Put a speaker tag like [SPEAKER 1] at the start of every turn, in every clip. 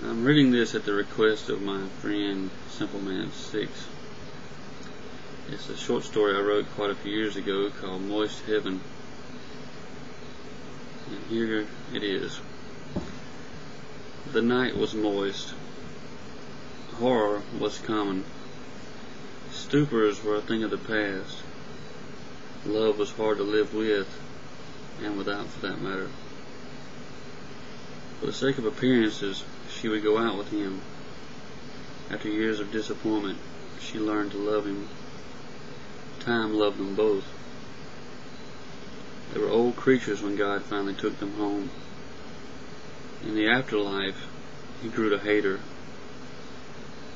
[SPEAKER 1] I'm reading this at the request of my friend Simple Man 6. It's a short story I wrote quite a few years ago called Moist Heaven. And here it is. The night was moist. Horror was common. Stupors were a thing of the past. Love was hard to live with, and without for that matter. For the sake of appearances, she would go out with him. After years of disappointment, she learned to love him. Time loved them both. They were old creatures when God finally took them home. In the afterlife, he grew to hate her.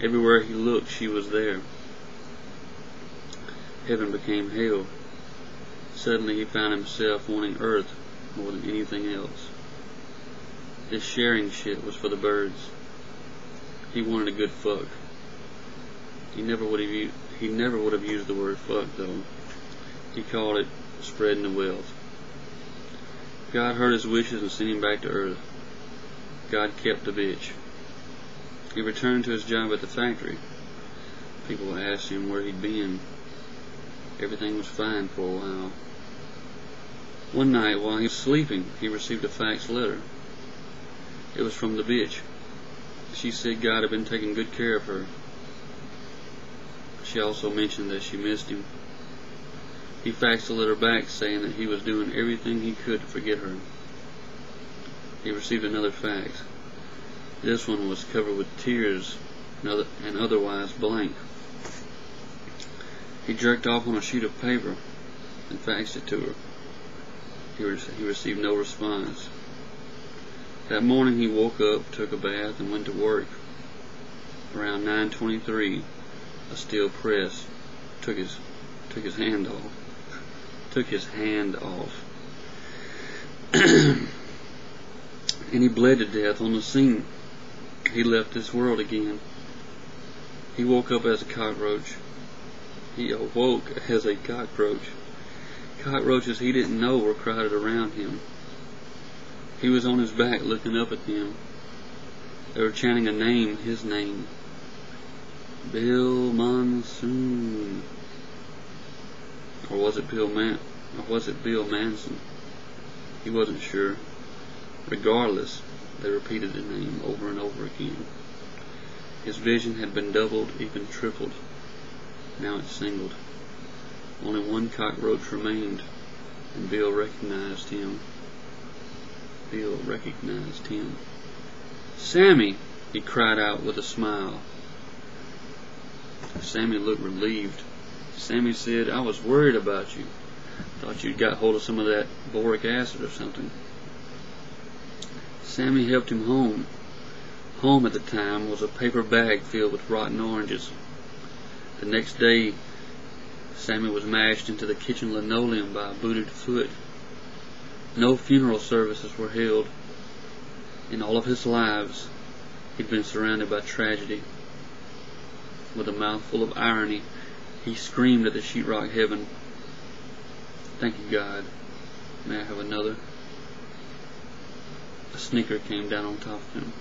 [SPEAKER 1] Everywhere he looked, she was there. Heaven became hell. Suddenly he found himself wanting earth more than anything else. This sharing shit was for the birds. He wanted a good fuck. He never would have used the word fuck though. He called it spreading the wealth. God heard his wishes and sent him back to earth. God kept the bitch. He returned to his job at the factory. People asked him where he'd been. Everything was fine for a while. One night while he was sleeping, he received a fax letter. It was from the bitch. She said God had been taking good care of her. She also mentioned that she missed him. He faxed the letter back saying that he was doing everything he could to forget her. He received another fax. This one was covered with tears and otherwise blank. He jerked off on a sheet of paper and faxed it to her. He received no response. That morning he woke up, took a bath, and went to work. Around 9:23, a steel press took his hand off. And he bled to death on the scene. He left this world again. He woke up as a cockroach. He awoke as a cockroach. Cockroaches he didn't know were crowded around him. He was on his back looking up at them. They were chanting a name, his name. Bill Monsoon. Or was it Bill Manson? He wasn't sure. Regardless, they repeated the name over and over again. His vision had been doubled, even tripled. Now it's singled. Only one cockroach remained, and Bill recognized him. "Sammy!" he cried out with a smile. Sammy looked relieved. Sammy said, "I was worried about you. Thought you'd got hold of some of that boric acid or something." Sammy helped him home. Home at the time was a paper bag filled with rotten oranges. The next day, Sammy was mashed into the kitchen linoleum by a booted foot. No funeral services were held. In all of his lives, he'd been surrounded by tragedy. With a mouthful of irony, he screamed at the sheetrock heaven, "Thank you, God. May I have another?" A snicker came down on top of him.